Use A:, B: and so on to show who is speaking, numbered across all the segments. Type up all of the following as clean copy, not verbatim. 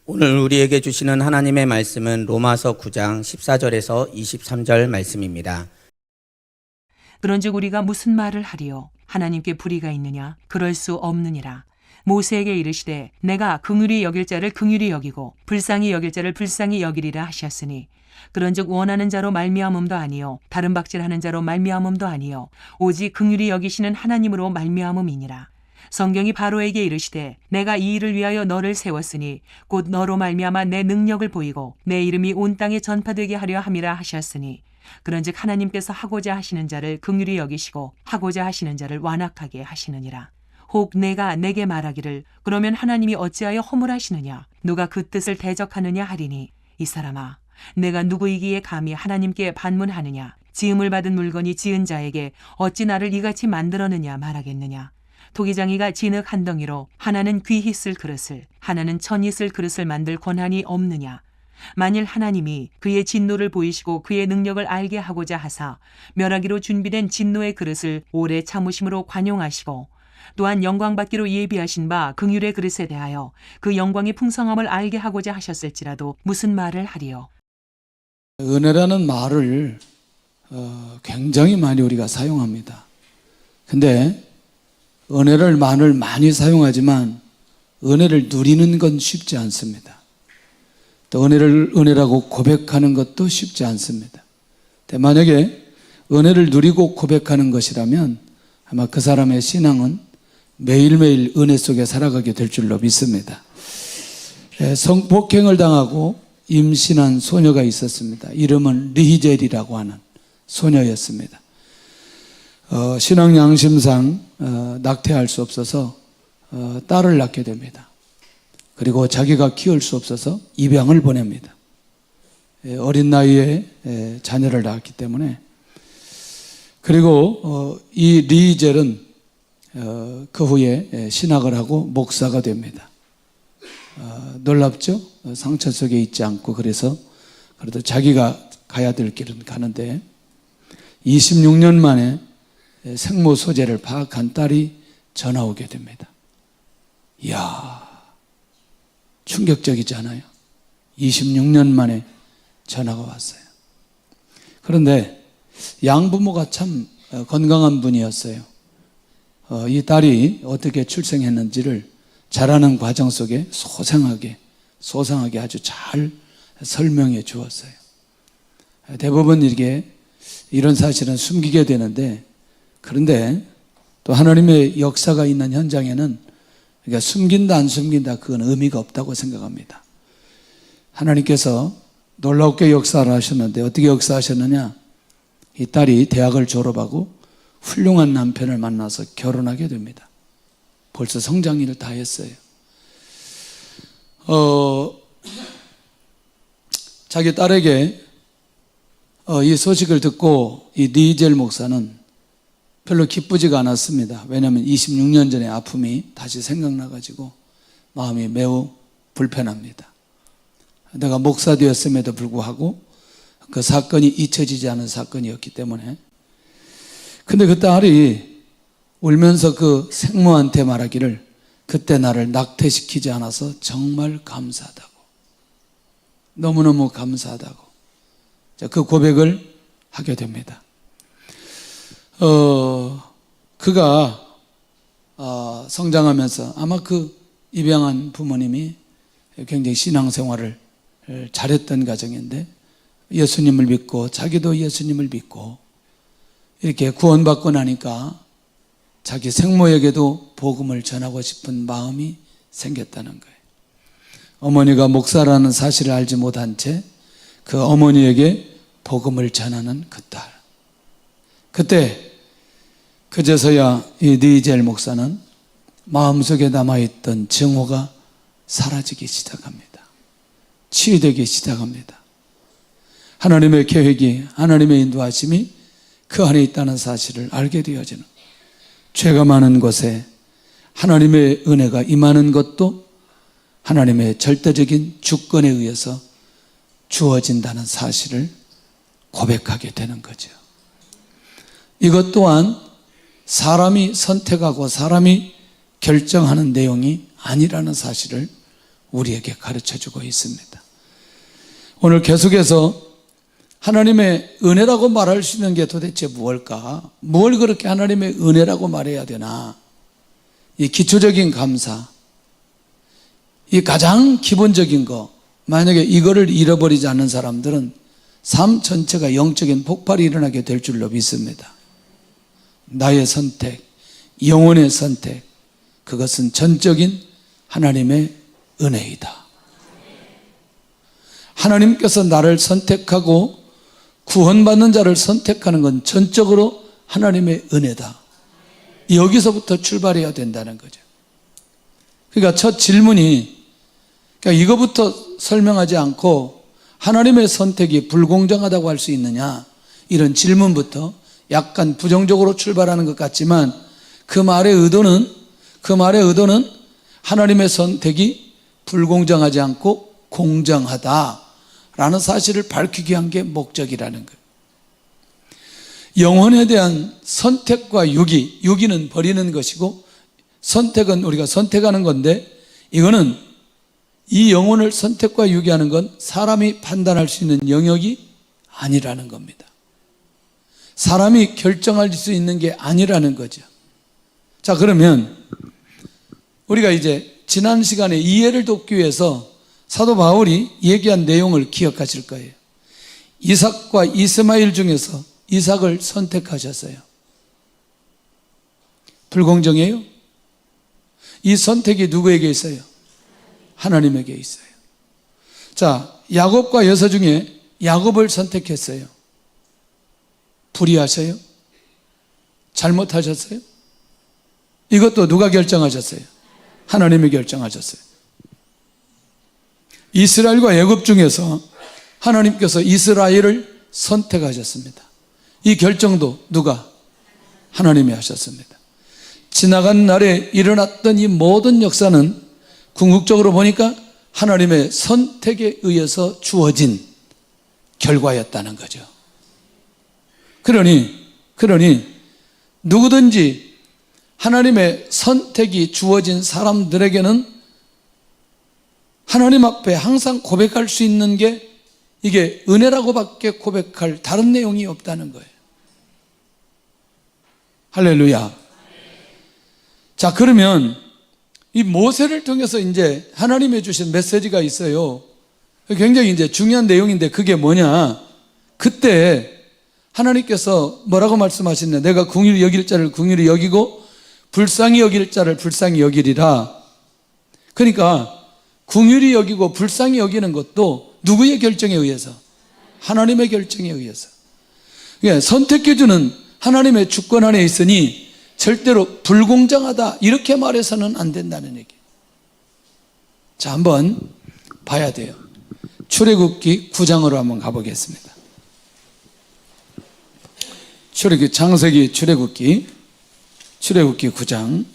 A: 오늘 우리에게 주시는 하나님의 말씀은 로마서 9장 14절에서 23절 말씀입니다.
B: 그런즉 우리가 무슨 말을 하리요? 하나님께 불의가 있느냐? 그럴 수 없느니라. 모세에게 이르시되 내가 긍휼히 여길 자를 긍휼히 여기고 불쌍히 여길 자를 불쌍히 여기리라 하셨으니 그런즉 원하는 자로 말미암음도 아니요 다른 박질하는 자로 말미암음도 아니요 오직 긍휼히 여기시는 하나님으로 말미암음이니라. 성경이 바로에게 이르시되 내가 이 일을 위하여 너를 세웠으니 곧 너로 말미암아 내 능력을 보이고 내 이름이 온 땅에 전파되게 하려 함이라 하셨으니 그런즉 하나님께서 하고자 하시는 자를 긍휼히 여기시고 하고자 하시는 자를 완악하게 하시느니라. 혹 내가 내게 말하기를 그러면 하나님이 어찌하여 허물하시느냐 누가 그 뜻을 대적하느냐 하리니 이 사람아 내가 누구이기에 감히 하나님께 반문하느냐 지음을 받은 물건이 지은 자에게 어찌 나를 이같이 만들었느냐 말하겠느냐. 토기장이가 진흙 한 덩이로 하나는 귀히 쓸 그릇을 하나는 천히 쓸 그릇을 만들 권한이 없느냐. 만일 하나님이 그의 진노를 보이시고 그의 능력을 알게 하고자 하사 멸하기로 준비된 진노의 그릇을 오래 참으심으로 관용하시고 또한 영광받기로 예비하신 바 긍휼의 그릇에 대하여 그 영광의 풍성함을 알게 하고자 하셨을지라도 무슨 말을 하리요.
C: 은혜라는 말을 굉장히 많이 우리가 사용합니다. 근데 은혜를 많이 사용하지만 은혜를 누리는 건 쉽지 않습니다. 또 은혜를 은혜라고 고백하는 것도 쉽지 않습니다. 근데 만약에 은혜를 누리고 고백하는 것이라면 아마 그 사람의 신앙은 매일매일 은혜 속에 살아가게 될 줄로 믿습니다. 성폭행을 당하고 임신한 소녀가 있었습니다. 이름은 리히젤이라고 하는 소녀였습니다. 신앙 양심상 낙태할 수 없어서 딸을 낳게 됩니다. 그리고 자기가 키울 수 없어서 입양을 보냅니다. 어린 나이에 자녀를 낳았기 때문에. 그리고 이 리히젤은 그 후에 신학을 하고 목사가 됩니다. 놀랍죠? 상처 속에 있지 않고 그래서 그래도 자기가 가야 될 길은 가는데 26년 만에 생모 소재를 파악한 딸이 전화 오게 됩니다. 이야, 충격적이지 않아요? 26년 만에 전화가 왔어요. 그런데 양부모가 참 건강한 분이었어요. 이 딸이 어떻게 출생했는지를 자라는 과정 속에 소상하게 아주 잘 설명해 주었어요. 대부분 이런 사실은 숨기게 되는데 그런데 또 하나님의 역사가 있는 현장에는 그러니까 숨긴다 안 숨긴다 그건 의미가 없다고 생각합니다. 하나님께서 놀랍게 역사를 하셨는데 어떻게 역사하셨느냐. 이 딸이 대학을 졸업하고 훌륭한 남편을 만나서 결혼하게 됩니다. 벌써 성장일을 다 했어요. 자기 딸에게 이 소식을 듣고 이 리히젤 목사는 별로 기쁘지가 않았습니다. 왜냐하면 26년 전의 아픔이 다시 생각나가지고 마음이 매우 불편합니다. 내가 목사 되었음에도 불구하고 그 사건이 잊혀지지 않은 사건이었기 때문에. 근데 그 딸이 울면서 그 생모한테 말하기를 그때 나를 낙태시키지 않아서 정말 감사하다고. 너무너무 감사하다고. 그 고백을 하게 됩니다. 그가 성장하면서 아마 그 입양한 부모님이 굉장히 신앙생활을 잘했던 가정인데 예수님을 믿고 자기도 예수님을 믿고 이렇게 구원받고 나니까 자기 생모에게도 복음을 전하고 싶은 마음이 생겼다는 거예요. 어머니가 목사라는 사실을 알지 못한 채 그 어머니에게 복음을 전하는 그 딸. 그때 그제서야 이 리히젤 목사는 마음속에 남아있던 증오가 사라지기 시작합니다. 치유되기 시작합니다. 하나님의 계획이, 하나님의 인도하심이 그 안에 있다는 사실을 알게 되어지는, 죄가 많은 곳에 하나님의 은혜가 임하는 것도 하나님의 절대적인 주권에 의해서 주어진다는 사실을 고백하게 되는 거죠. 이것 또한 사람이 선택하고 사람이 결정하는 내용이 아니라는 사실을 우리에게 가르쳐주고 있습니다. 오늘 계속해서 하나님의 은혜라고 말할 수 있는 게 도대체 무엇일까? 뭘 그렇게 하나님의 은혜라고 말해야 되나? 이 기초적인 감사, 이 가장 기본적인 거, 만약에 이거를 잃어버리지 않는 사람들은 삶 전체가 영적인 폭발이 일어나게 될 줄로 믿습니다. 나의 선택, 영혼의 선택, 그것은 전적인 하나님의 은혜이다. 하나님께서 나를 선택하고 구원받는 자를 선택하는 건 전적으로 하나님의 은혜다. 여기서부터 출발해야 된다는 거죠. 그러니까 첫 질문이, 그러니까 이거부터 설명하지 않고 하나님의 선택이 불공정하다고 할 수 있느냐, 이런 질문부터 약간 부정적으로 출발하는 것 같지만 그 말의 의도는 하나님의 선택이 불공정하지 않고 공정하다라는 사실을 밝히기 위한 게 목적이라는 거예요. 영혼에 대한 선택과 유기는 버리는 것이고, 선택은 우리가 선택하는 건데, 이거는 이 영혼을 선택과 유기하는 건 사람이 판단할 수 있는 영역이 아니라는 겁니다. 사람이 결정할 수 있는 게 아니라는 거죠. 자, 그러면 우리가 이제 지난 시간에 이해를 돕기 위해서 사도 바울이 얘기한 내용을 기억하실 거예요. 이삭과 이스마엘 중에서 이삭을 선택하셨어요. 불공정해요? 이 선택이 누구에게 있어요? 하나님에게 있어요. 자, 야곱과 여서 중에 야곱을 선택했어요. 불의하셔요? 잘못하셨어요? 이것도 누가 결정하셨어요? 하나님이 결정하셨어요. 이스라엘과 애굽 중에서 하나님께서 이스라엘을 선택하셨습니다. 이 결정도 누가? 하나님이 하셨습니다. 지나간 날에 일어났던 이 모든 역사는 궁극적으로 보니까 하나님의 선택에 의해서 주어진 결과였다는 거죠. 그러니 누구든지 하나님의 선택이 주어진 사람들에게는 하나님 앞에 항상 고백할 수 있는 게 이게 은혜라고밖에 고백할 다른 내용이 없다는 거예요. 할렐루야. 자, 그러면 이 모세를 통해서 이제 하나님이 주신 메시지가 있어요. 굉장히 이제 중요한 내용인데 그게 뭐냐? 그때 하나님께서 뭐라고 말씀하셨냐? 내가 긍휼히 여길 자를 긍휼히 여기고 불쌍히 여길 자를 불쌍히 여기리라. 그러니까 긍휼히 여기고 불쌍히 여기는 것도 누구의 결정에 의해서? 하나님의 결정에 의해서. 그러니까 선택해주는 하나님의 주권 안에 있으니 절대로 불공정하다 이렇게 말해서는 안 된다는 얘기. 자, 한번 봐야 돼요. 출애굽기 9장으로 한번 가보겠습니다. 창세기 출애굽기 9장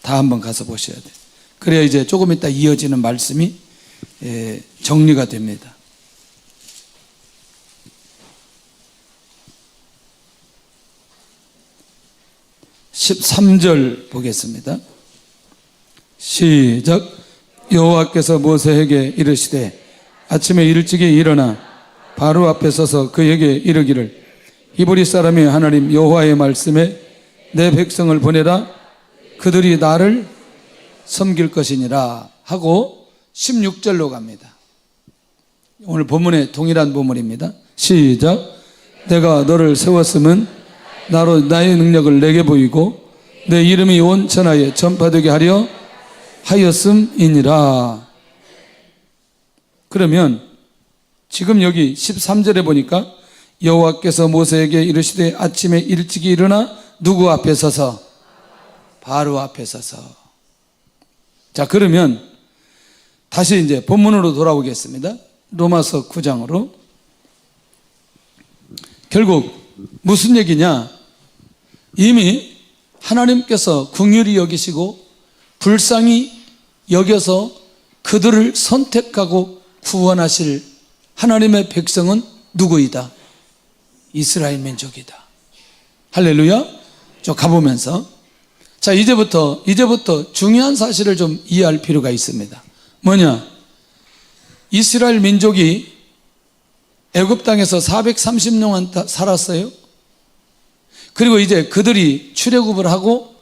C: 다 한번 가서 보셔야 돼요. 그래야 이제 조금 이따 이어지는 말씀이 정리가 됩니다. (13절) 보겠습니다. 시작. 여호와께서 모세에게 이르시되 아침에 일찍이 일어나 바로 앞에 서서 그에게 이르기를 히브리 사람이 하나님 여호와의 말씀에 내 백성을 보내라 그들이 나를 섬길 것이니라 하고 16절로 갑니다. 오늘 본문의 동일한 본문입니다. 시작. 내가 너를 세웠음은 나로 나의 능력을 내게 보이고 내 이름이 온 천하에 전파되게 하려 하였음이니라. 그러면 지금 여기 13절에 보니까 여호와께서 모세에게 이르시되 아침에 일찍이 일어나 누구 앞에 서서? 바로 앞에 서서. 자, 그러면 다시 이제 본문으로 돌아오겠습니다. 로마서 9장으로. 결국 무슨 얘기냐? 이미 하나님께서 긍휼히 여기시고 불쌍히 여겨서 그들을 선택하고 구원하실 하나님의 백성은 누구이다? 이스라엘 민족이다. 할렐루야. 저 가보면서 자, 이제부터 중요한 사실을 좀 이해할 필요가 있습니다. 뭐냐? 이스라엘 민족이 애굽 땅에서 430년 살았어요. 그리고 이제 그들이 출애굽을 하고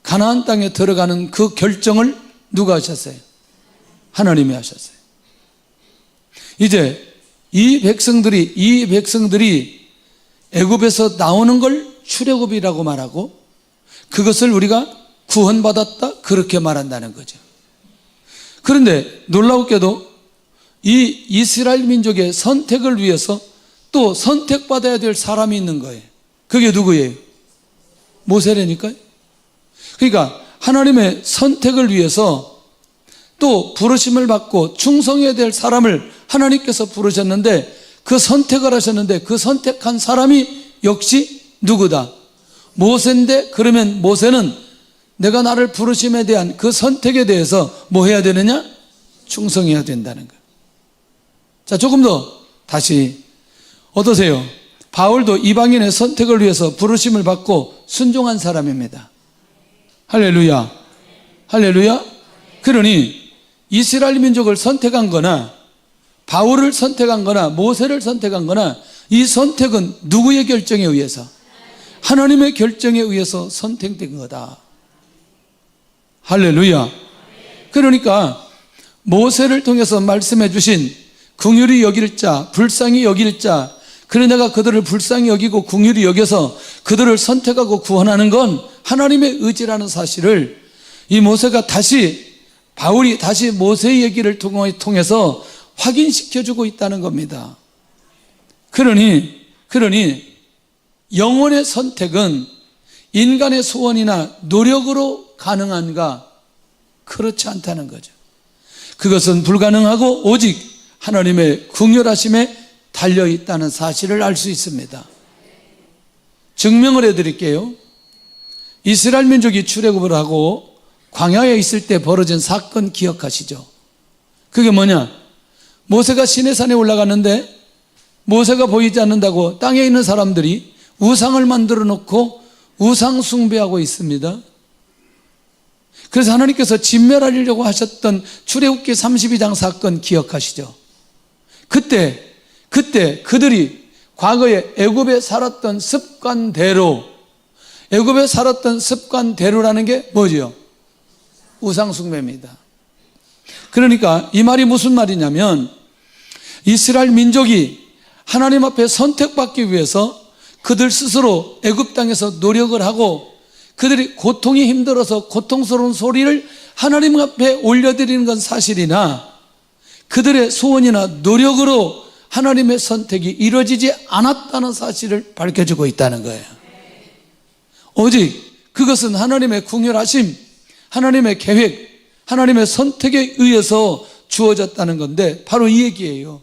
C: 가나안 땅에 들어가는 그 결정을 누가 하셨어요? 하나님이 하셨어요. 이제 이 백성들이 애굽에서 나오는 걸 출애굽이라고 말하고 그것을 우리가 구원받았다 그렇게 말한다는 거죠. 그런데 놀라웠게도 이 이스라엘 민족의 선택을 위해서 또 선택받아야 될 사람이 있는 거예요. 그게 누구예요? 모세라니까요. 그러니까 하나님의 선택을 위해서 또 부르심을 받고 충성해야 될 사람을 하나님께서 부르셨는데 그 선택을 하셨는데 그 선택한 사람이 역시 누구다? 모세인데 그러면 모세는 내가 나를 부르심에 대한 그 선택에 대해서 뭐 해야 되느냐? 충성해야 된다는 거예요. 자, 조금 더 다시 어떠세요? 바울도 이방인의 선택을 위해서 부르심을 받고 순종한 사람입니다. 할렐루야. 할렐루야. 그러니 이스라엘 민족을 선택한 거나 바울을 선택한 거나 모세를 선택한 거나 이 선택은 누구의 결정에 의해서? 하나님의 결정에 의해서 선택된 거다. 할렐루야. 그러니까 모세를 통해서 말씀해 주신 긍휼히 여길 자, 불쌍히 여길 자, 그래 내가 그들을 불쌍히 여기고 긍휼히 여겨서 그들을 선택하고 구원하는 건 하나님의 의지라는 사실을 이 모세가 바울이 다시 모세의 얘기를 통해서 확인시켜주고 있다는 겁니다. 그러니 영혼의 선택은 인간의 소원이나 노력으로 가능한가? 그렇지 않다는 거죠. 그것은 불가능하고 오직 하나님의 긍휼하심에 달려있다는 사실을 알 수 있습니다. 증명을 해드릴게요. 이스라엘 민족이 출애굽을 하고 광야에 있을 때 벌어진 사건 기억하시죠? 그게 뭐냐? 모세가 시내산에 올라갔는데 모세가 보이지 않는다고 땅에 있는 사람들이 우상을 만들어 놓고 우상 숭배하고 있습니다. 그래서 하나님께서 진멸하려고 하셨던 출애굽기 32장 사건 기억하시죠? 그때 그들이 과거에 애굽에 살았던 습관대로라는 게 뭐죠? 우상숭배입니다. 그러니까 이 말이 무슨 말이냐면 이스라엘 민족이 하나님 앞에 선택받기 위해서 그들 스스로 애굽 땅에서 노력을 하고 그들이 고통이 힘들어서 고통스러운 소리를 하나님 앞에 올려드리는 건 사실이나 그들의 소원이나 노력으로 하나님의 선택이 이루어지지 않았다는 사실을 밝혀주고 있다는 거예요. 오직 그것은 하나님의 긍휼하심, 하나님의 계획, 하나님의 선택에 의해서 주어졌다는 건데 바로 이 얘기예요.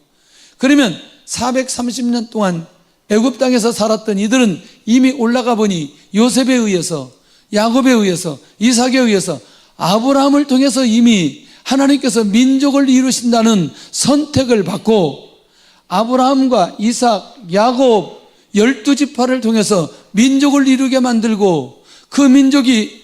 C: 그러면 430년 동안 애굽 땅에서 살았던 이들은 이미 올라가 보니 요셉에 의해서, 야곱에 의해서, 이삭에 의해서, 아브라함을 통해서 이미 하나님께서 민족을 이루신다는 선택을 받고 아브라함과 이삭, 야곱 12지파를 통해서 민족을 이루게 만들고 그 민족이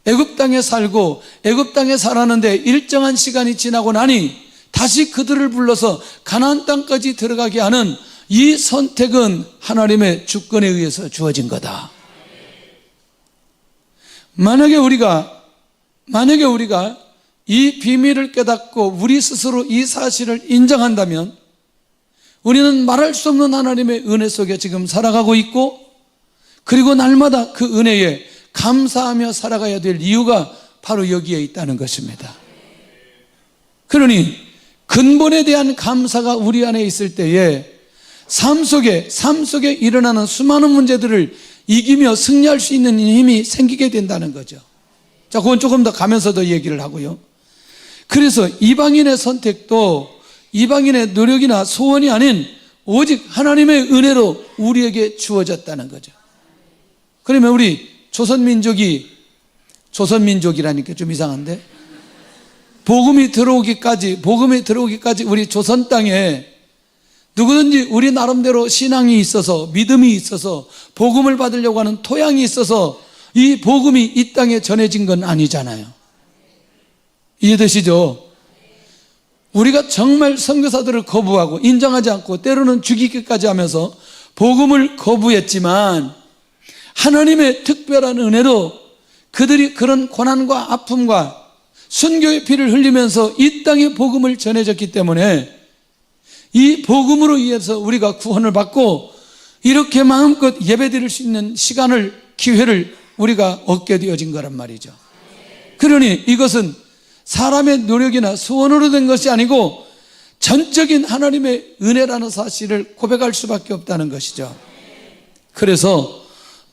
C: 애굽 땅에 살고 애굽 땅에 살았는데 일정한 시간이 지나고 나니 다시 그들을 불러서 가나안 땅까지 들어가게 하는 이 선택은 하나님의 주권에 의해서 주어진 거다. 만약에 우리가 이 비밀을 깨닫고 우리 스스로 이 사실을 인정한다면 우리는 말할 수 없는 하나님의 은혜 속에 지금 살아가고 있고 그리고 날마다 그 은혜에 감사하며 살아가야 될 이유가 바로 여기에 있다는 것입니다. 그러니 근본에 대한 감사가 우리 안에 있을 때에 삶 속에 일어나는 수많은 문제들을 이기며 승리할 수 있는 힘이 생기게 된다는 거죠. 자, 그건 조금 더 가면서 더 얘기를 하고요. 그래서 이방인의 선택도 이방인의 노력이나 소원이 아닌 오직 하나님의 은혜로 우리에게 주어졌다는 거죠. 그러면 우리 조선민족이라니까 좀 이상한데 복음이 들어오기까지 우리 조선 땅에 누구든지 우리 나름대로 신앙이 있어서 믿음이 있어서 복음을 받으려고 하는 토양이 있어서 이 복음이 이 땅에 전해진 건 아니잖아요. 이해되시죠? 우리가 정말 선교사들을 거부하고 인정하지 않고 때로는 죽이기까지 하면서 복음을 거부했지만 하나님의 특별한 은혜로 그들이 그런 고난과 아픔과 순교의 피를 흘리면서 이 땅에 복음을 전해졌기 때문에 이 복음으로 인해서 우리가 구원을 받고 이렇게 마음껏 예배드릴 수 있는 시간을, 기회를 우리가 얻게 되어진 거란 말이죠. 그러니 이것은 사람의 노력이나 소원으로 된 것이 아니고 전적인 하나님의 은혜라는 사실을 고백할 수밖에 없다는 것이죠. 그래서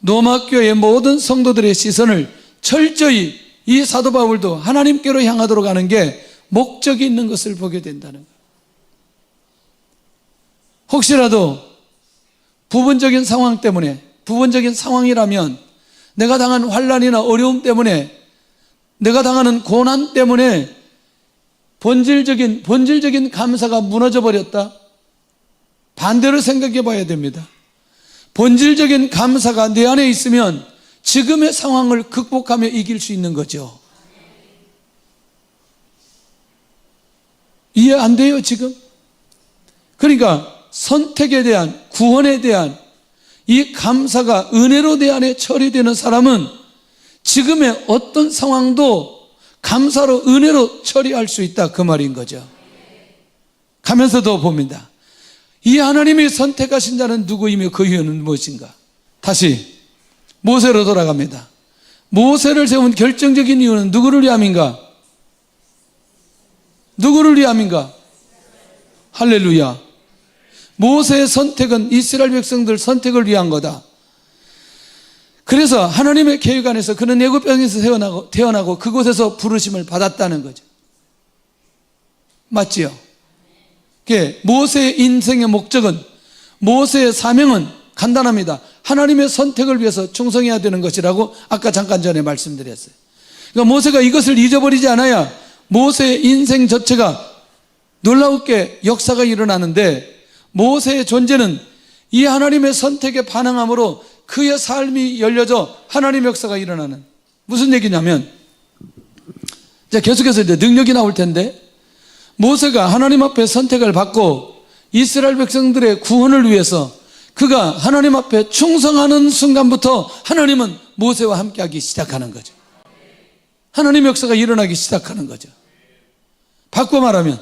C: 로마교회의 모든 성도들의 시선을 철저히 이 사도 바울도 하나님께로 향하도록 하는 게 목적이 있는 것을 보게 된다는 거예요. 혹시라도 부분적인 상황 때문에, 부분적인 상황이라면 내가 당한 환난이나 어려움 때문에, 내가 당하는 고난 때문에 본질적인 감사가 무너져 버렸다? 반대로 생각해 봐야 됩니다. 본질적인 감사가 내 안에 있으면 지금의 상황을 극복하며 이길 수 있는 거죠. 이해 안 돼요, 지금? 그러니까 선택에 대한, 구원에 대한 이 감사가 은혜로 내 안에 처리되는 사람은 지금의 어떤 상황도 감사로, 은혜로 처리할 수 있다, 그 말인 거죠. 가면서도 봅니다. 이 하나님이 선택하신 자는 누구이며 그 이유는 무엇인가? 다시 모세로 돌아갑니다. 모세를 세운 결정적인 이유는 누구를 위함인가? 누구를 위함인가? 할렐루야. 모세의 선택은 이스라엘 백성들 선택을 위한 거다. 그래서 하나님의 계획 안에서 그는 애굽 땅에서 태어나고 그곳에서 부르심을 받았다는 거죠. 맞지요? 모세의 인생의 목적은, 모세의 사명은 간단합니다. 하나님의 선택을 위해서 충성해야 되는 것이라고 아까 잠깐 전에 말씀드렸어요. 그러니까 모세가 이것을 잊어버리지 않아야 모세의 인생 자체가 놀라웠게 역사가 일어나는데, 모세의 존재는 이 하나님의 선택에 반응함으로 그의 삶이 열려져 하나님의 역사가 일어나는, 무슨 얘기냐면, 자, 계속해서 이제 능력이 나올 텐데, 모세가 하나님 앞에 선택을 받고 이스라엘 백성들의 구원을 위해서 그가 하나님 앞에 충성하는 순간부터 하나님은 모세와 함께하기 시작하는 거죠. 하나님의 역사가 일어나기 시작하는 거죠. 바꿔 말하면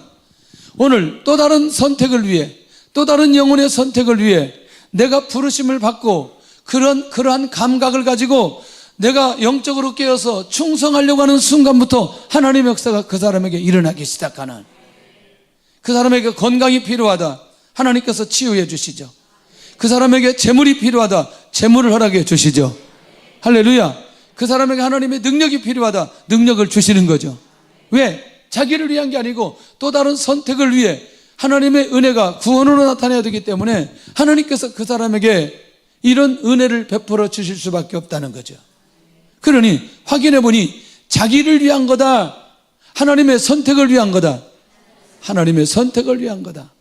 C: 오늘 또 다른 선택을 위해, 또 다른 영혼의 선택을 위해 내가 부르심을 받고 그러한 감각을 가지고 내가 영적으로 깨어서 충성하려고 하는 순간부터 하나님의 역사가 그 사람에게 일어나기 시작하는, 그 사람에게 건강이 필요하다, 하나님께서 치유해 주시죠. 그 사람에게 재물이 필요하다, 재물을 허락해 주시죠. 할렐루야. 그 사람에게 하나님의 능력이 필요하다, 능력을 주시는 거죠. 왜? 자기를 위한 게 아니고 또 다른 선택을 위해 하나님의 은혜가 구원으로 나타나야 되기 때문에 하나님께서 그 사람에게 이런 은혜를 베풀어 주실 수밖에 없다는 거죠. 그러니 확인해 보니 자기를 위한 거다, 하나님의 선택을 위한 거다, 하나님의 선택을 위한 거다.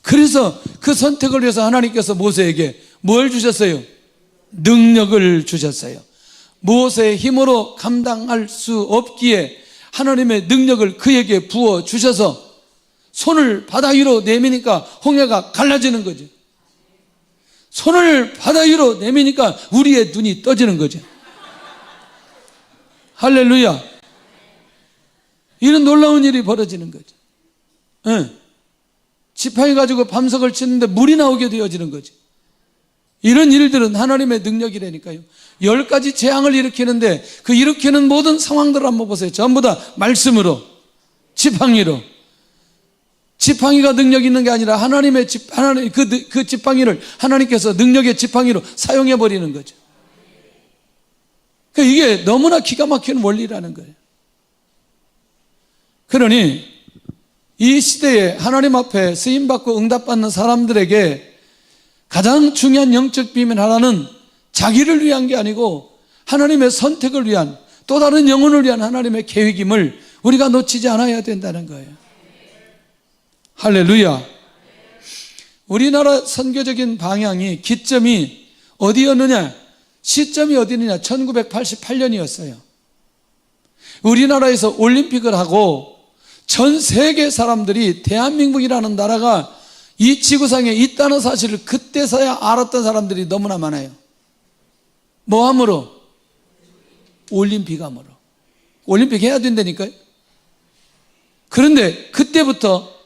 C: 그래서 그 선택을 위해서 하나님께서 모세에게 뭘 주셨어요? 능력을 주셨어요. 모세의 힘으로 감당할 수 없기에 하나님의 능력을 그에게 부어 주셔서 손을 바다 위로 내미니까 홍해가 갈라지는 거죠. 손을 바다 위로 내미니까 우리의 눈이 떠지는 거죠. 할렐루야. 이런 놀라운 일이 벌어지는 거죠. 네. 지팡이 가지고 밤석을 치는데 물이 나오게 되어지는 거죠. 이런 일들은 하나님의 능력이라니까요. 10가지 재앙을 일으키는데 그 일으키는 모든 상황들을 한번 보세요. 전부 다 말씀으로, 지팡이로. 지팡이가 능력 있는 게 아니라 하나님 그 지팡이를 하나님께서 능력의 지팡이로 사용해 버리는 거죠. 그러니까 이게 너무나 기가 막히는 원리라는 거예요. 그러니 이 시대에 하나님 앞에 쓰임받고 응답받는 사람들에게 가장 중요한 영적 비밀 하나는 자기를 위한 게 아니고 하나님의 선택을 위한, 또 다른 영혼을 위한 하나님의 계획임을 우리가 놓치지 않아야 된다는 거예요. 할렐루야. 우리나라 선교적인 방향이, 기점이 어디였느냐, 시점이 어디느냐, 1988년이었어요. 우리나라에서 올림픽을 하고 전 세계 사람들이 대한민국이라는 나라가 이 지구상에 있다는 사실을 그때서야 알았던 사람들이 너무나 많아요. 뭐함으로? 올림픽함으로. 올림픽 해야 된다니까요. 그런데 그때부터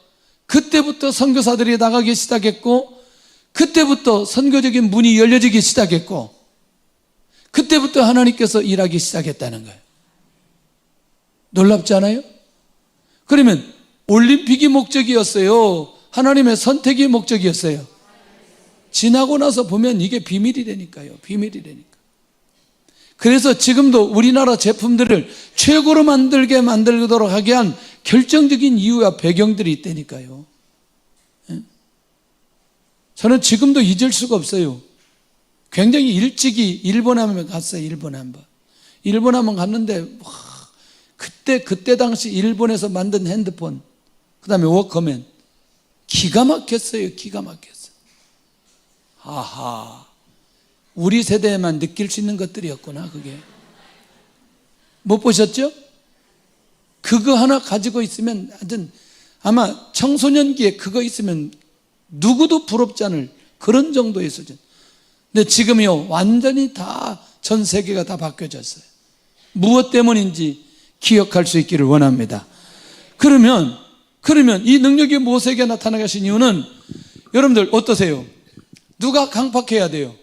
C: 선교사들이 나가기 시작했고, 그때부터 선교적인 문이 열려지기 시작했고, 그때부터 하나님께서 일하기 시작했다는 거예요. 놀랍지 않아요? 그러면 올림픽이 목적이었어요? 하나님의 선택이 목적이었어요? 지나고 나서 보면 이게 비밀이라니까요. 비밀이라니까. 그래서 지금도 우리나라 제품들을 최고로 만들도록 하게 한 결정적인 이유와 배경들이 있다니까요. 저는 지금도 잊을 수가 없어요. 굉장히 일찍이 일본에 한번 갔어요. 일본에 한번 갔는데 그때 당시 일본에서 만든 핸드폰, 그 다음에 워커맨, 기가 막혔어요. 기가 막혔어요. 아하, 우리 세대에만 느낄 수 있는 것들이었구나. 그게 못 보셨죠? 그거 하나 가지고 있으면 하여튼 아마 청소년기에 그거 있으면 누구도 부럽지 않을 그런 정도의 수준. 근데 지금요 완전히 다 전 세계가 다 바뀌어졌어요. 무엇 때문인지 기억할 수 있기를 원합니다. 그러면 이 능력이 모세에게 나타나신 이유는 여러분들 어떠세요? 누가 강팍해야 돼요?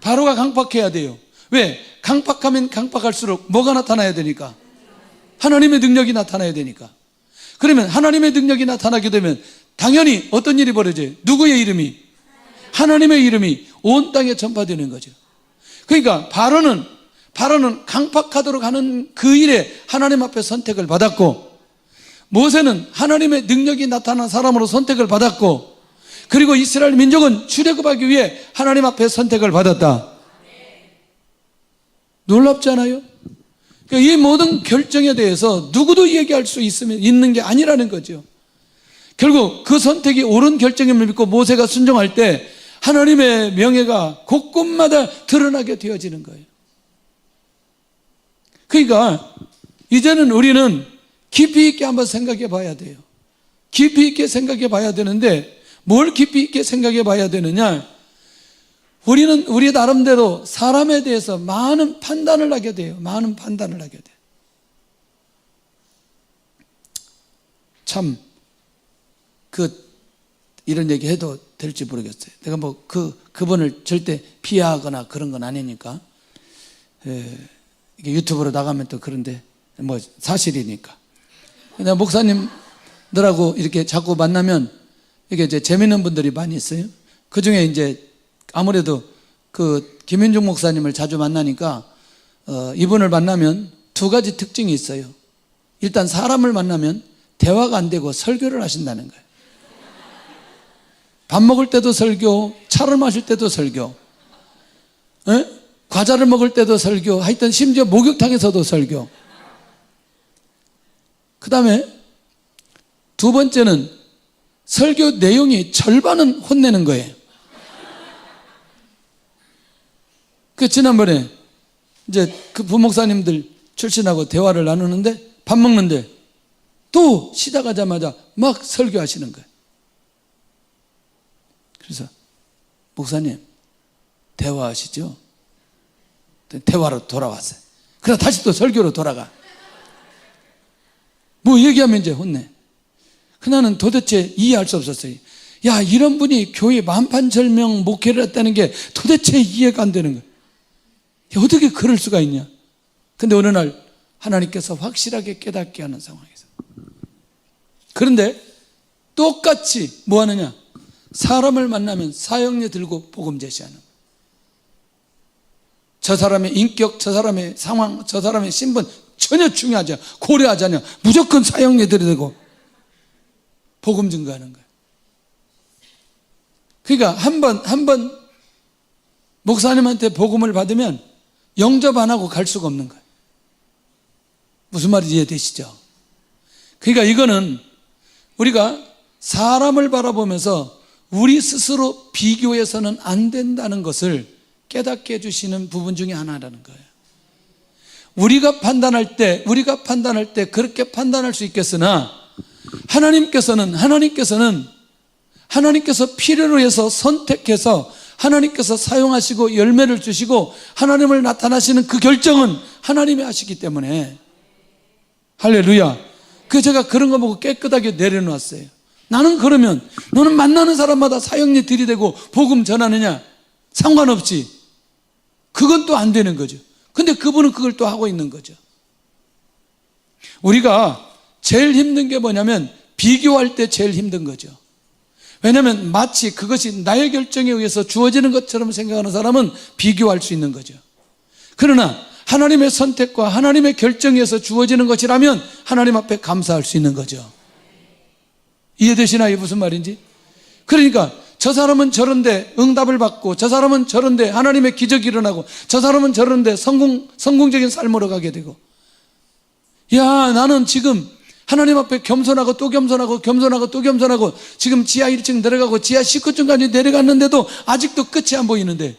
C: 바로가 강팍해야 돼요. 왜? 강팍하면 강팍할수록 뭐가 나타나야 되니까? 하나님의 능력이 나타나야 되니까. 그러면 하나님의 능력이 나타나게 되면 당연히 어떤 일이 벌어져요? 누구의 이름이? 하나님의 이름이 온 땅에 전파되는 거죠. 그러니까 바로는 강팍하도록 하는 그 일에 하나님 앞에 선택을 받았고, 모세는 하나님의 능력이 나타난 사람으로 선택을 받았고, 그리고 이스라엘 민족은 출애굽하기 위해 하나님 앞에 선택을 받았다. 놀랍지 않아요? 그러니까 이 모든 결정에 대해서 누구도 얘기할 수 있는 게 아니라는 거죠. 결국 그 선택이 옳은 결정임을 믿고 모세가 순종할 때 하나님의 명예가 곳곳마다 드러나게 되어지는 거예요. 그러니까 이제는 우리는 깊이 있게 한번 생각해 봐야 돼요. 깊이 있게 생각해 봐야 되는데 뭘 깊이 있게 생각해 봐야 되느냐? 우리는 우리 나름대로 사람에 대해서 많은 판단을 하게 돼요. 많은 판단을 하게 돼요. 참 이런 얘기 해도 될지 모르겠어요. 내가 뭐 그분을 절대 비하하거나 그런 건 아니니까. 이게 유튜브로 나가면 또 그런데 뭐 사실이니까. 내가 목사님들하고 이렇게 자꾸 만나면 이게 이제 재밌는 분들이 많이 있어요. 그 중에 이제 아무래도 그 김윤중 목사님을 자주 만나니까 이분을 만나면 두 가지 특징이 있어요. 일단 사람을 만나면 대화가 안 되고 설교를 하신다는 거예요. 밥 먹을 때도 설교, 차를 마실 때도 설교, 과자를 먹을 때도 설교, 하여튼 심지어 목욕탕에서도 설교. 그 다음에 두 번째는 설교 내용이 절반은 혼내는 거예요. 그 지난번에 이제 그 부목사님들 출신하고 대화를 나누는데 밥 먹는데 또 시작하자마자 막 설교하시는 거예요. 그래서 목사님 대화하시죠? 대화로 돌아왔어요. 그래서 다시 또 설교로 돌아가. 뭐 얘기하면 이제 혼내. 나는 도대체 이해할 수 없었어요. 야, 이런 분이 교회 만판절명 목회를 했다는 게 도대체 이해가 안 되는 거예요. 어떻게 그럴 수가 있냐? 근데 어느 날 하나님께서 확실하게 깨닫게 하는 상황에서. 그런데 똑같이 뭐 하느냐? 사람을 만나면 사형리 들고 복음 제시하는 거예요. 저 사람의 인격, 저 사람의 상황, 저 사람의 신분 전혀 중요하지 않아. 고려하지 않아. 무조건 사형리 들이대고 복음 증거하는 거예요. 그러니까 한 번 목사님한테 복음을 받으면 영접 안 하고 갈 수가 없는 거예요. 무슨 말인지 이해되시죠? 그러니까 이거는 우리가 사람을 바라보면서 우리 스스로 비교해서는 안 된다는 것을 깨닫게 해주시는 부분 중에 하나라는 거예요. 우리가 판단할 때 그렇게 판단할 수 있겠으나 하나님께서 필요로 해서 선택해서 하나님께서 사용하시고 열매를 주시고 하나님을 나타나시는 그 결정은 하나님이 하시기 때문에 할렐루야. 제가 그런 거 보고 깨끗하게 내려놨어요. 나는 그러면 너는 만나는 사람마다 사형리 들이대고 복음 전하느냐? 상관없지. 그건 또 안 되는 거죠. 근데 그분은 그걸 또 하고 있는 거죠. 우리가 제일 힘든 게 뭐냐면 비교할 때 제일 힘든 거죠. 왜냐하면 마치 그것이 나의 결정에 의해서 주어지는 것처럼 생각하는 사람은 비교할 수 있는 거죠. 그러나 하나님의 선택과 하나님의 결정에서 주어지는 것이라면 하나님 앞에 감사할 수 있는 거죠. 이해되시나요? 무슨 말인지? 그러니까 저 사람은 저런데 응답을 받고, 저 사람은 저런데 하나님의 기적이 일어나고, 저 사람은 저런데 성공적인 삶으로 가게 되고, 야, 나는 지금 하나님 앞에 겸손하고 또 겸손하고 겸손하고 또 겸손하고 지금 지하 1층 내려가고 지하 19층까지 내려갔는데도 아직도 끝이 안 보이는데,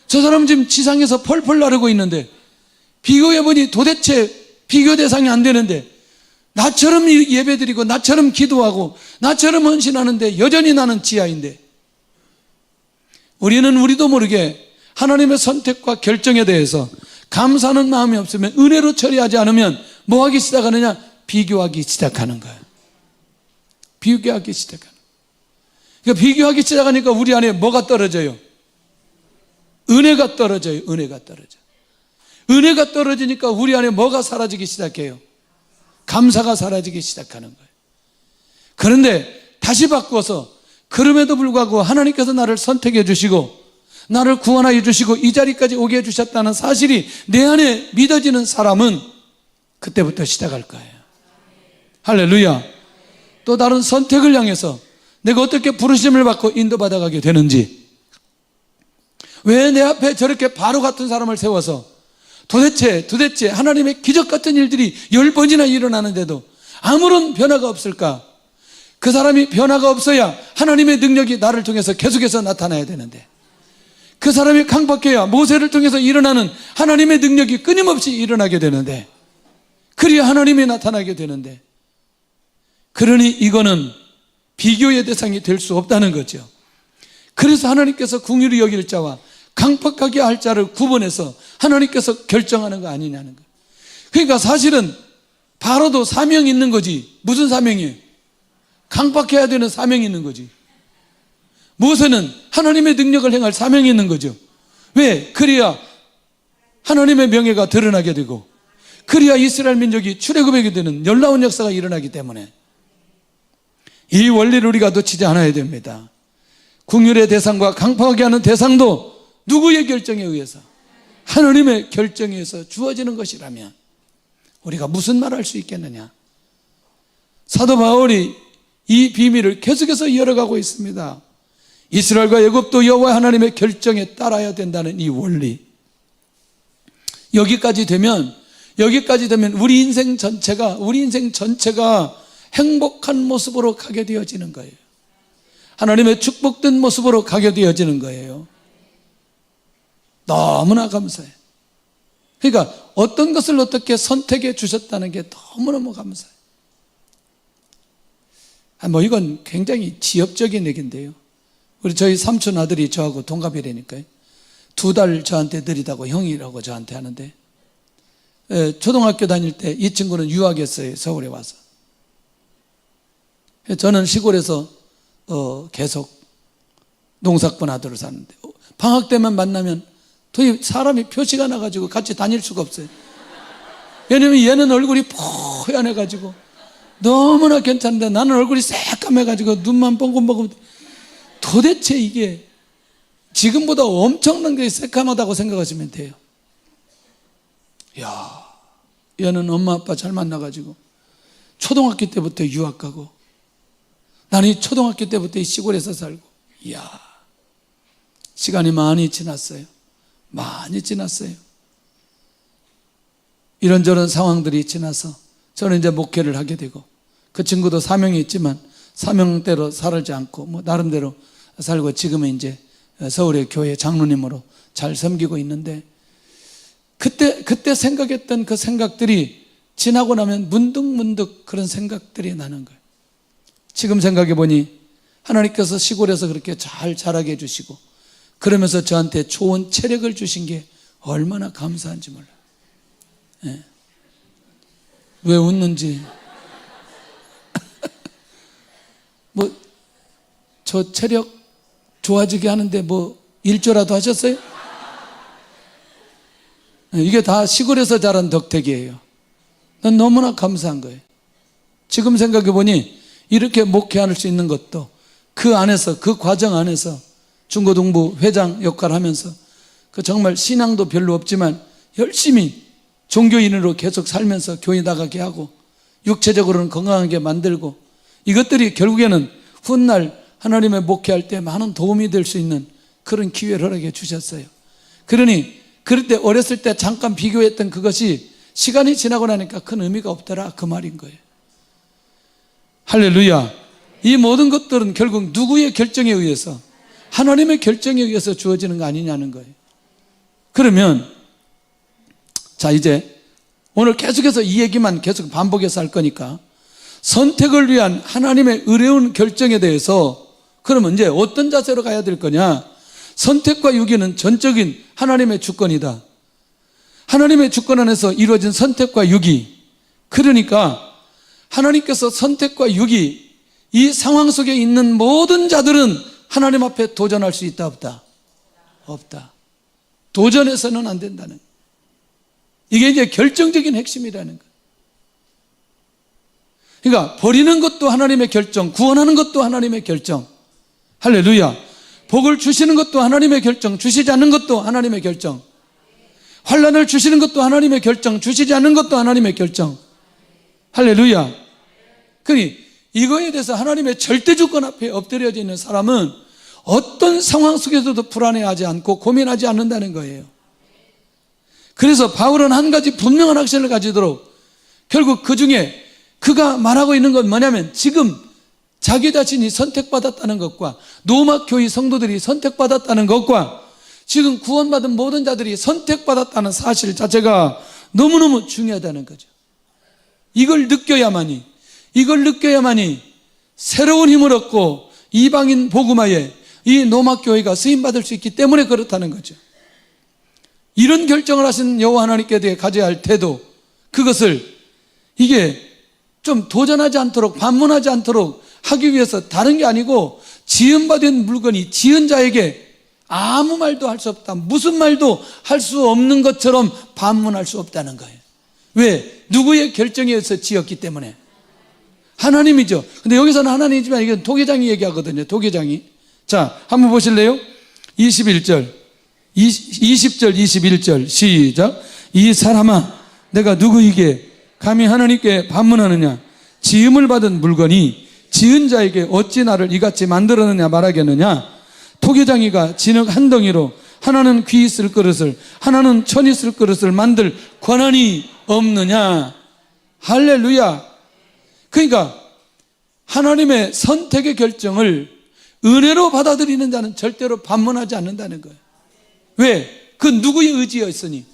C: 저 사람은 지금 지상에서 펄펄 나르고 있는데, 비교해보니 도대체 비교 대상이 안 되는데, 나처럼 예배드리고 나처럼 기도하고 나처럼 헌신하는데 여전히 나는 지하인데, 우리도 모르게 하나님의 선택과 결정에 대해서 감사하는 마음이 없으면, 은혜로 처리하지 않으면 뭐 하기 시작하느냐? 비교하기 시작하는 거예요. 비교하기 시작하는 거예요. 그러니까 비교하기 시작하니까 우리 안에 뭐가 떨어져요? 은혜가 떨어져요. 은혜가 떨어지니까 우리 안에 뭐가 사라지기 시작해요? 감사가 사라지기 시작하는 거예요. 그런데 다시 바꿔서, 그럼에도 불구하고 하나님께서 나를 선택해 주시고 나를 구원하여 주시고 이 자리까지 오게 해 주셨다는 사실이 내 안에 믿어지는 사람은 그때부터 시작할 거예요. 할렐루야. 또 다른 선택을 향해서 내가 어떻게 부르심을 받고 인도받아 가게 되는지, 왜 내 앞에 저렇게 바로 같은 사람을 세워서 도대체 하나님의 기적 같은 일들이 10번이나 일어나는데도 아무런 변화가 없을까? 그 사람이 변화가 없어야 하나님의 능력이 나를 통해서 계속해서 나타나야 되는데, 그 사람이 강박해야 모세를 통해서 일어나는 하나님의 능력이 끊임없이 일어나게 되는데, 그래야 하나님이 나타나게 되는데, 그러니 이거는 비교의 대상이 될 수 없다는 거죠. 그래서 하나님께서 긍휼히 여길 자와 강팍하게 할 자를 구분해서 하나님께서 결정하는 거 아니냐는 거예요. 그러니까 사실은 바로도 사명이 있는 거지. 무슨 사명이에요? 강팍해야 되는 사명이 있는 거지. 모세는 하나님의 능력을 행할 사명이 있는 거죠. 왜? 그래야 하나님의 명예가 드러나게 되고, 그래야 이스라엘 민족이 출애굽하게 되는 놀라운 역사가 일어나기 때문에 이 원리를 우리가 놓치지 않아야 됩니다. 긍휼의 대상과 강팍하게 하는 대상도 누구의 결정에 의해서? 하나님의 결정에 의해서 주어지는 것이라면 우리가 무슨 말을 할 수 있겠느냐? 사도 바울이 이 비밀을 계속해서 이어가고 있습니다. 이스라엘과 애굽도 여호와 하나님의 결정에 따라야 된다는 이 원리. 여기까지 되면 우리 인생 전체가 행복한 모습으로 가게 되어지는 거예요. 하나님의 축복된 모습으로 가게 되어지는 거예요. 너무나 감사해요. 그러니까 어떤 것을 어떻게 선택해 주셨다는 게 너무너무 감사해요. 이건 굉장히 지엽적인 얘기인데요. 저희 삼촌 아들이 저하고 동갑이라니까요. 2달 저한테 느리다고 형이라고 저한테 하는데, 초등학교 다닐 때 이 친구는 유학했어요. 서울에 와서. 저는 시골에서 계속 농사꾼 아들을 사는데, 방학 때만 만나면 도저히 사람이 표시가 나가지고 같이 다닐 수가 없어요. 왜냐면 얘는 얼굴이 포연해가지고 너무나 괜찮은데 나는 얼굴이 새까매가지고 눈만 뻥긋뻥긋. 도대체 이게 지금보다 엄청나게 새까맣다고 생각하시면 돼요. 야, 얘는 엄마 아빠 잘 만나가지고 초등학교 때부터 유학 가고, 나는 초등학교 때부터 이 시골에서 살고. 이야, 시간이 많이 지났어요. 이런저런 상황들이 지나서 저는 이제 목회를 하게 되고, 그 친구도 사명이 있지만 사명대로 살지 않고 나름대로 살고, 지금은 이제 서울의 교회 장로님으로 잘 섬기고 있는데, 그때 생각했던 그 생각들이 지나고 나면 문득문득 그런 생각들이 나는 거예요. 지금 생각해 보니 하나님께서 시골에서 그렇게 잘 자라게 해주시고 그러면서 저한테 좋은 체력을 주신 게 얼마나 감사한지 몰라요. 예. 왜 웃는지. 뭐 저 체력 좋아지게 하는데 뭐 일조라도 하셨어요? 예, 이게 다 시골에서 자란 덕택이에요. 난 너무나 감사한 거예요. 지금 생각해 보니 이렇게 목회할 수 있는 것도 그 안에서, 그 과정 안에서 중고등부 회장 역할을 하면서 그 정말 신앙도 별로 없지만 열심히 종교인으로 계속 살면서 교회 나가게 하고 육체적으로는 건강하게 만들고 이것들이 결국에는 훗날 하나님의 목회할 때 많은 도움이 될 수 있는 그런 기회를 허락해 주셨어요. 그러니 그럴 때 어렸을 때 잠깐 비교했던 그것이 시간이 지나고 나니까 큰 의미가 없더라 그 말인 거예요. 할렐루야. 이 모든 것들은 결국 누구의 결정에 의해서, 하나님의 결정에 의해서 주어지는 거 아니냐는 거예요. 그러면 자, 이제 오늘 계속해서 이 얘기만 계속 반복해서 할 거니까 선택을 위한 하나님의 의로운 결정에 대해서 그러면 이제 어떤 자세로 가야 될 거냐? 선택과 유기는 전적인 하나님의 주권이다. 하나님의 주권 안에서 이루어진 선택과 유기. 그러니까 하나님께서 선택과 유기, 이 상황 속에 있는 모든 자들은 하나님 앞에 도전할 수 있다 없다? 없다. 도전해서는 안 된다는 거예요. 이게 이제 결정적인 핵심이라는 거예요. 그러니까 버리는 것도 하나님의 결정, 구원하는 것도 하나님의 결정. 할렐루야. 복을 주시는 것도 하나님의 결정, 주시지 않는 것도 하나님의 결정. 환난을 주시는 것도 하나님의 결정, 주시지 않는 것도 하나님의 결정. 할렐루야. 그러니 이거에 대해서 하나님의 절대 주권 앞에 엎드려져 있는 사람은 어떤 상황 속에서도 불안해하지 않고 고민하지 않는다는 거예요. 그래서 바울은 한 가지 분명한 확신을 가지도록 결국 그 중에 그가 말하고 있는 건 뭐냐면 지금 자기 자신이 선택받았다는 것과 노마 교회 성도들이 선택받았다는 것과 지금 구원받은 모든 자들이 선택받았다는 사실 자체가 너무너무 중요하다는 거죠. 이걸 느껴야만이 새로운 힘을 얻고 이방인 복음화에 이 노마 교회가 쓰임받을 수 있기 때문에 그렇다는 거죠. 이런 결정을 하신 여호와 하나님께 대해 가져야 할 태도, 그것을 이게 좀 도전하지 않도록, 반문하지 않도록 하기 위해서 다른 게 아니고 지은받은 물건이 지은 자에게 아무 말도 할 수 없다, 무슨 말도 할 수 없는 것처럼 반문할 수 없다는 거예요. 왜? 누구의 결정에 의해서 지었기 때문에. 하나님이죠. 근데 여기서는 하나님이지만 이건 도계장이 얘기하거든요. 도계장이. 자, 한번 보실래요? 20절 21절 시작. 이 사람아, 내가 누구에게 감히 하나님께 반문하느냐? 지음을 받은 물건이 지은 자에게 어찌 나를 이같이 만들었느냐 말하겠느냐? 토기장이가 진흙 한 덩이로 하나는 귀 있을 그릇을, 하나는 천 있을 그릇을 만들 권한이 없느냐? 할렐루야. 그러니까 하나님의 선택의 결정을 은혜로 받아들이는 자는 절대로 반문하지 않는다는 거예요. 왜? 그 누구의 의지였으니?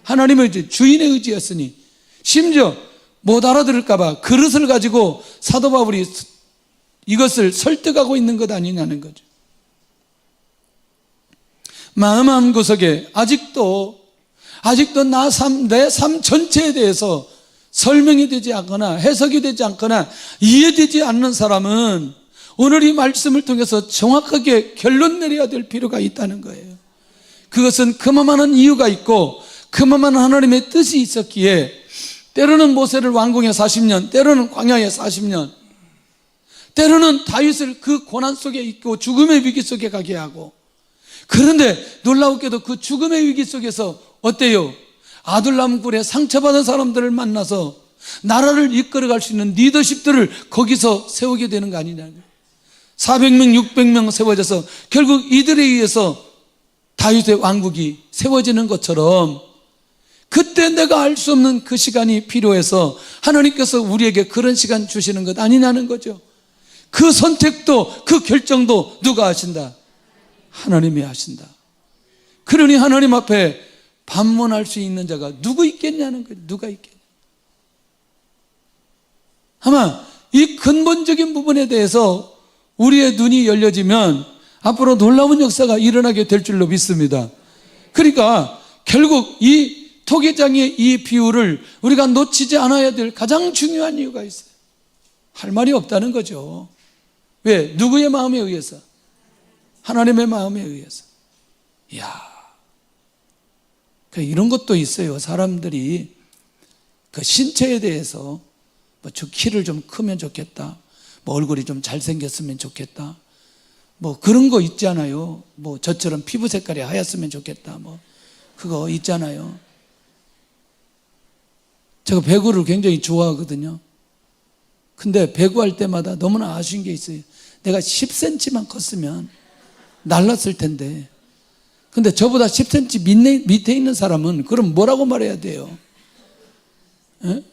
C: 하나님의 의지, 주인의 의지였으니. 심지어 못 알아들을까 봐 그릇을 가지고 사도 바울이 이것을 설득하고 있는 것 아니냐는 거죠. 마음 한구석에 아직도 내 삶 전체에 대해서 설명이 되지 않거나 해석이 되지 않거나 이해되지 않는 사람은 오늘 이 말씀을 통해서 정확하게 결론 내려야 될 필요가 있다는 거예요. 그것은 그만한 이유가 있고 그만한 하나님의 뜻이 있었기에 때로는 모세를 왕궁에 40년, 때로는 광야에 40년, 때로는 다윗을 그 고난 속에 있고 죽음의 위기 속에 가게 하고, 그런데 놀라웠게도 그 죽음의 위기 속에서 어때요? 아둘람 굴에 상처받은 사람들을 만나서 나라를 이끌어갈 수 있는 리더십들을 거기서 세우게 되는 거 아니냐고요. 400명, 600명 세워져서 결국 이들에 의해서 다윗의 왕국이 세워지는 것처럼 그때 내가 알 수 없는 그 시간이 필요해서 하나님께서 우리에게 그런 시간 주시는 것 아니냐는 거죠. 그 선택도 그 결정도 누가 하신다? 하나님이 하신다. 그러니 하나님 앞에 반문할 수 있는 자가 누구 있겠냐는 거예요. 누가 있겠냐. 아마 이 근본적인 부분에 대해서 우리의 눈이 열려지면 앞으로 놀라운 역사가 일어나게 될 줄로 믿습니다. 그러니까 결국 이 토기장의 이 비유를 우리가 놓치지 않아야 될 가장 중요한 이유가 있어요. 할 말이 없다는 거죠. 왜? 누구의 마음에 의해서? 하나님의 마음에 의해서. 이야, 이런 것도 있어요. 사람들이 그 신체에 대해서 뭐 키를 좀 크면 좋겠다, 뭐 얼굴이 좀 잘생겼으면 좋겠다, 뭐 그런 거 있잖아요. 뭐 저처럼 피부 색깔이 하얗으면 좋겠다, 뭐 그거 있잖아요. 제가 배구를 굉장히 좋아하거든요. 근데 배구할 때마다 너무나 아쉬운 게 있어요. 내가 10cm만 컸으면 날랐을 텐데, 근데 저보다 10cm 밑에 있는 사람은 그럼 뭐라고 말해야 돼요? 에?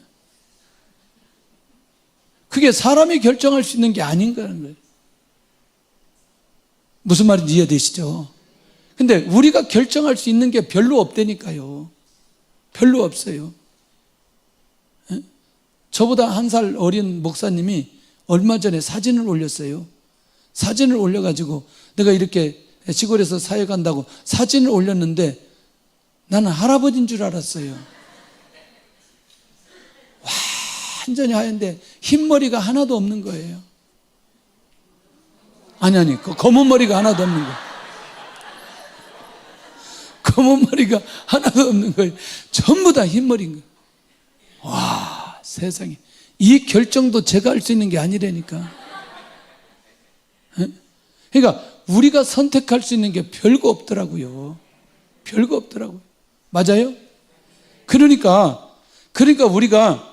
C: 그게 사람이 결정할 수 있는 게 아닌가는 거예요. 무슨 말인지 이해되시죠? 근데 우리가 결정할 수 있는 게 별로 없다니까요. 별로 없어요. 에? 저보다 한 살 어린 목사님이 얼마 전에 사진을 올렸어요. 사진을 올려가지고 내가 이렇게 시골에서 사회 간다고 사진을 올렸는데 나는 할아버지인 줄 알았어요. 완전히 하얀데 흰머리가 하나도 없는 거예요. 아니, 검은 머리가 하나도 없는 거예요. 검은 머리가 하나도 없는 거예요. 전부 다 흰머리인 거예요. 와, 세상에. 이 결정도 제가 할 수 있는 게 아니라니까. 그러니까 우리가 선택할 수 있는 게 별거 없더라고요. 별거 없더라고요. 맞아요? 그러니까 우리가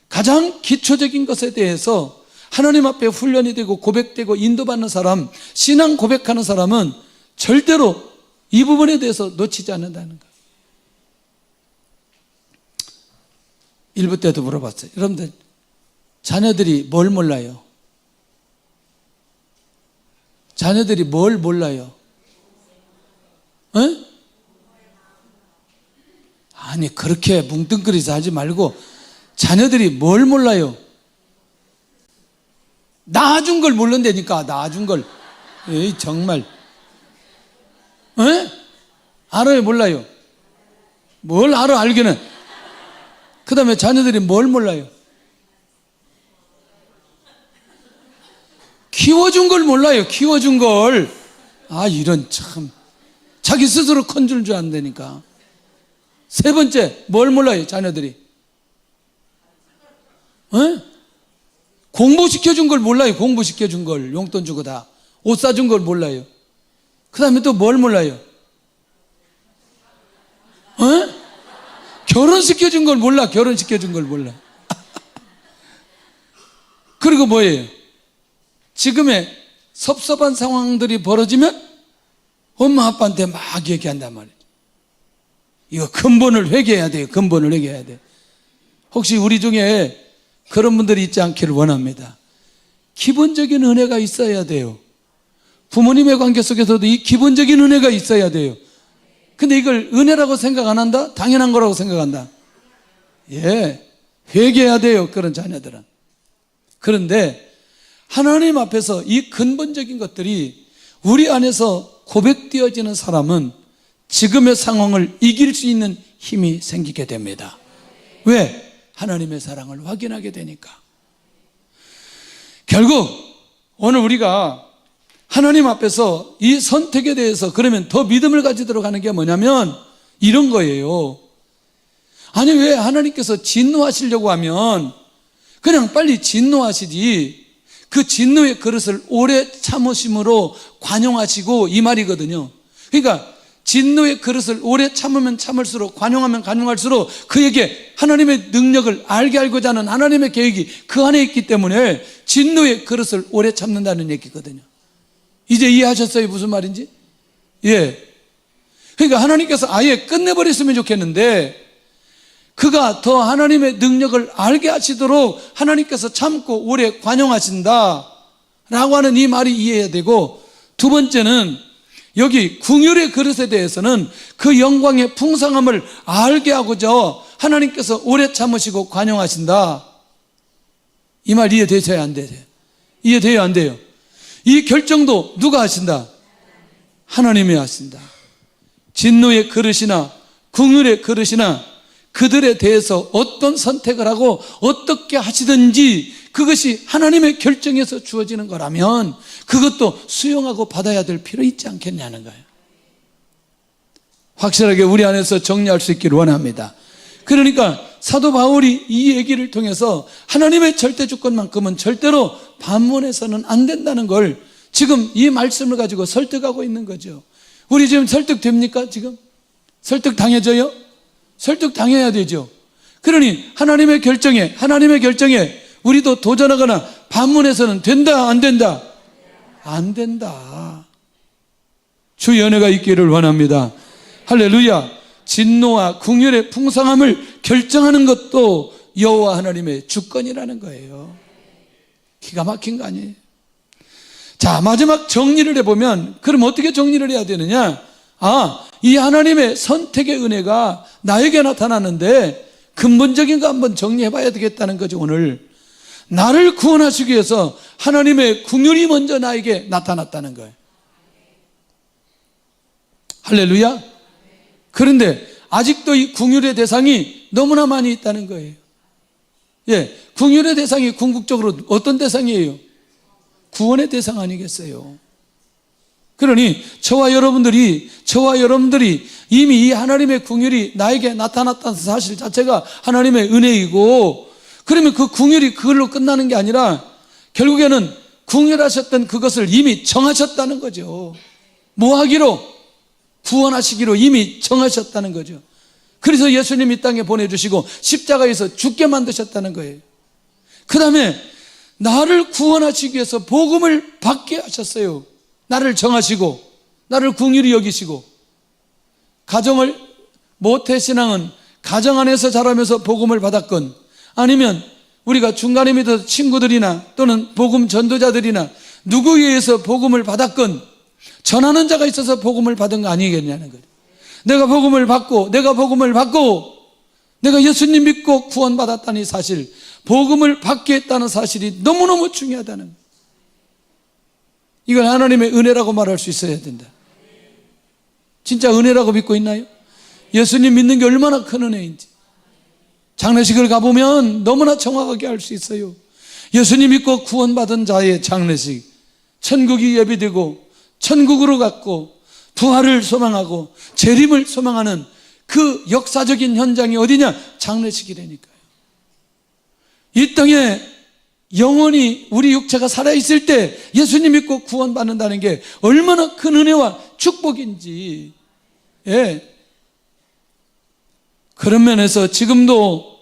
C: 가장 기초적인 것에 대해서 하나님 앞에 훈련이 되고 고백되고 인도받는 사람, 신앙 고백하는 사람은 절대로 이 부분에 대해서 놓치지 않는다는 거예요. 일부 때도 물어봤어요. 여러분들, 자녀들이 뭘 몰라요? 자녀들이 뭘 몰라요? 에? 아니, 그렇게 뭉뚱그려서 하지 말고 자녀들이 뭘 몰라요? 낳아준 걸 모른다니까. 낳아준 걸. 에이, 정말. 에? 알아요, 몰라요? 뭘 알아, 알기는. 그 다음에 자녀들이 뭘 몰라요? 키워준 걸 몰라요. 키워준 걸. 아, 이런 참. 자기 스스로 큰 줄 안다니까. 세 번째, 뭘 몰라요, 자녀들이? 공부시켜준 걸 몰라요. 공부시켜준 걸. 용돈 주고 다. 옷 사준 걸 몰라요. 그 다음에 또 뭘 몰라요? 결혼시켜준 걸 몰라. 결혼시켜준 걸 몰라. 그리고 뭐예요? 지금의 섭섭한 상황들이 벌어지면 엄마 아빠한테 막 얘기한단 말이에요. 이거 근본을 회개해야 돼요. 근본을 회개해야 돼요. 혹시 우리 중에 그런 분들이 있지 않기를 원합니다. 기본적인 은혜가 있어야 돼요. 부모님의 관계 속에서도 이 기본적인 은혜가 있어야 돼요. 근데 이걸 은혜라고 생각 안 한다? 당연한 거라고 생각한다. 예, 회개해야 돼요. 그런 자녀들은. 그런데 하나님 앞에서 이 근본적인 것들이 우리 안에서 고백되어지는 사람은 지금의 상황을 이길 수 있는 힘이 생기게 됩니다. 왜? 하나님의 사랑을 확인하게 되니까. 결국 오늘 우리가 하나님 앞에서 이 선택에 대해서 그러면 더 믿음을 가지도록 하는 게 뭐냐면 이런 거예요. 아니, 왜 하나님께서 진노하시려고 하면 그냥 빨리 진노하시지, 그 진노의 그릇을 오래 참으심으로 관용하시고, 이 말이거든요. 그러니까 진노의 그릇을 오래 참으면 참을수록, 관용하면 관용할수록 그에게 하나님의 능력을 알게 알고자 하는 하나님의 계획이 그 안에 있기 때문에 진노의 그릇을 오래 참는다는 얘기거든요. 이제 이해하셨어요? 무슨 말인지? 예. 그러니까 하나님께서 아예 끝내버렸으면 좋겠는데 그가 더 하나님의 능력을 알게 하시도록 하나님께서 참고 오래 관용하신다 라고 하는 이 말이 이해해야 되고, 두 번째는 여기 궁율의 그릇에 대해서는 그 영광의 풍성함을 알게 하고자 하나님께서 오래 참으시고 관용하신다. 이 말 이해되셔야 안 되세요? 이해돼요, 안 돼요? 이 결정도 누가 하신다? 하나님이 하신다. 진노의 그릇이나 궁율의 그릇이나 그들에 대해서 어떤 선택을 하고 어떻게 하시든지 그것이 하나님의 결정에서 주어지는 거라면 그것도 수용하고 받아야 될 필요 있지 않겠냐는 거예요. 확실하게 우리 안에서 정리할 수 있기를 원합니다. 그러니까 사도 바울이 이 얘기를 통해서 하나님의 절대 주권만큼은 절대로 반문해서는 안 된다는 걸 지금 이 말씀을 가지고 설득하고 있는 거죠. 우리 지금 설득됩니까? 지금? 설득당해져요? 설득당해야 되죠. 그러니 하나님의 결정에 우리도 도전하거나 반문해서는 된다, 안 된다? 안 된다. 주의 은혜가 있기를 원합니다. 할렐루야. 진노와 궁율의 풍성함을 결정하는 것도 여호와 하나님의 주권이라는 거예요. 기가 막힌 거 아니에요? 자, 마지막 정리를 해보면 그럼 어떻게 정리를 해야 되느냐? 이 하나님의 선택의 은혜가 나에게 나타나는데 근본적인 거 한번 정리해 봐야 되겠다는 거죠. 오늘 나를 구원하시기 위해서 하나님의 궁율이 먼저 나에게 나타났다는 거예요. 할렐루야. 그런데 아직도 이 궁율의 대상이 너무나 많이 있다는 거예요. 예, 궁율의 대상이 궁극적으로 어떤 대상이에요? 구원의 대상 아니겠어요? 그러니 저와 여러분들이 이미 이 하나님의 궁율이 나에게 나타났다는 사실 자체가 하나님의 은혜이고, 그러면 그 궁율이 그걸로 끝나는 게 아니라 결국에는 궁율하셨던 그것을 이미 정하셨다는 거죠. 뭐 하기로? 구원하시기로 이미 정하셨다는 거죠. 그래서 예수님 이 땅에 보내주시고 십자가에서 죽게 만드셨다는 거예요. 그 다음에 나를 구원하시기 위해서 복음을 받게 하셨어요. 나를 정하시고 나를 궁휼히 여기시고. 가정을 모태신앙은 가정 안에서 자라면서 복음을 받았건, 아니면 우리가 중간에 믿어서 친구들이나 또는 복음 전도자들이나 누구에 의해서 복음을 받았건 전하는 자가 있어서 복음을 받은 거 아니겠냐는 거예요. 내가 복음을 받고 내가 예수님 믿고 구원받았다는 이 사실, 복음을 받게 했다는 사실이 너무너무 중요하다는 거예요. 이걸 하나님의 은혜라고 말할 수 있어야 된다. 진짜 은혜라고 믿고 있나요? 예수님 믿는 게 얼마나 큰 은혜인지 장례식을 가보면 너무나 정확하게 알 수 있어요. 예수님 믿고 구원받은 자의 장례식, 천국이 예비되고 천국으로 갔고 부활을 소망하고 재림을 소망하는 그 역사적인 현장이 어디냐? 장례식이라니까요. 이 땅에 영원히 우리 육체가 살아있을 때 예수님 믿고 구원받는다는 게 얼마나 큰 은혜와 축복인지. 예. 그런 면에서 지금도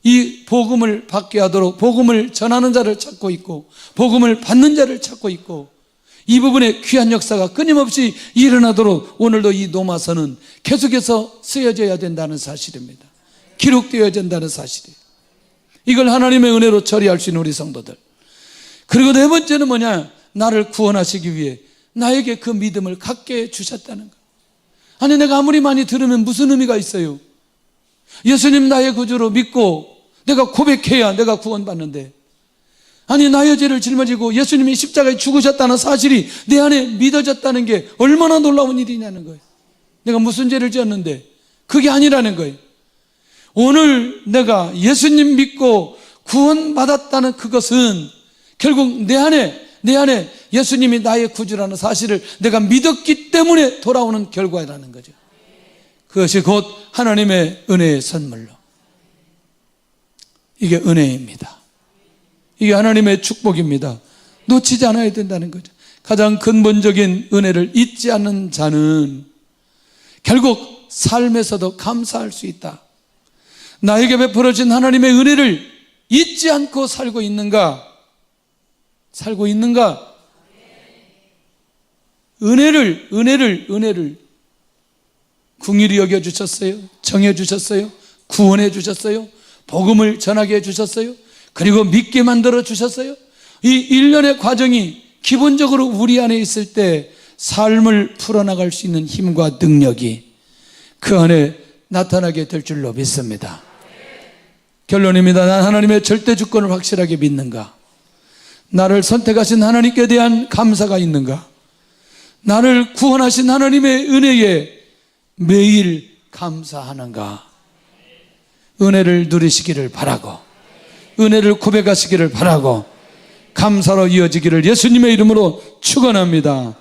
C: 이 복음을 받게 하도록 복음을 전하는 자를 찾고 있고 복음을 받는 자를 찾고 있고, 이 부분에 귀한 역사가 끊임없이 일어나도록 오늘도 이 노마서는 계속해서 쓰여져야 된다는 사실입니다. 기록되어야 된다는 사실이에요. 이걸 하나님의 은혜로 처리할 수 있는 우리 성도들. 그리고 네 번째는 뭐냐? 나를 구원하시기 위해 나에게 그 믿음을 갖게 해주셨다는 거. 아니, 내가 아무리 많이 들으면 무슨 의미가 있어요? 예수님 나의 구주로 믿고 내가 고백해야 내가 구원받는데, 아니, 나의 죄를 짊어지고 예수님이 십자가에 죽으셨다는 사실이 내 안에 믿어졌다는 게 얼마나 놀라운 일이냐는 거예요. 내가 무슨 죄를 지었는데 그게 아니라는 거예요. 오늘 내가 예수님 믿고 구원받았다는 그것은 결국 내 안에 예수님이 나의 구주라는 사실을 내가 믿었기 때문에 돌아오는 결과라는 거죠. 그것이 곧 하나님의 은혜의 선물로. 이게 은혜입니다. 이게 하나님의 축복입니다. 놓치지 않아야 된다는 거죠. 가장 근본적인 은혜를 잊지 않는 자는 결국 삶에서도 감사할 수 있다. 나에게 베풀어진 하나님의 은혜를 잊지 않고 살고 있는가? 은혜를 긍휼히 여겨주셨어요. 정해주셨어요. 구원해주셨어요. 복음을 전하게 해주셨어요. 그리고 믿게 만들어 주셨어요. 이 일련의 과정이 기본적으로 우리 안에 있을 때 삶을 풀어나갈 수 있는 힘과 능력이 그 안에 나타나게 될 줄로 믿습니다. 결론입니다. 난 하나님의 절대 주권을 확실하게 믿는가? 나를 선택하신 하나님께 대한 감사가 있는가? 나를 구원하신 하나님의 은혜에 매일 감사하는가? 은혜를 누리시기를 바라고, 은혜를 고백하시기를 바라고, 감사로 이어지기를 예수님의 이름으로 축원합니다.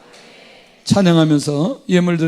C: 찬양하면서 예물 드리는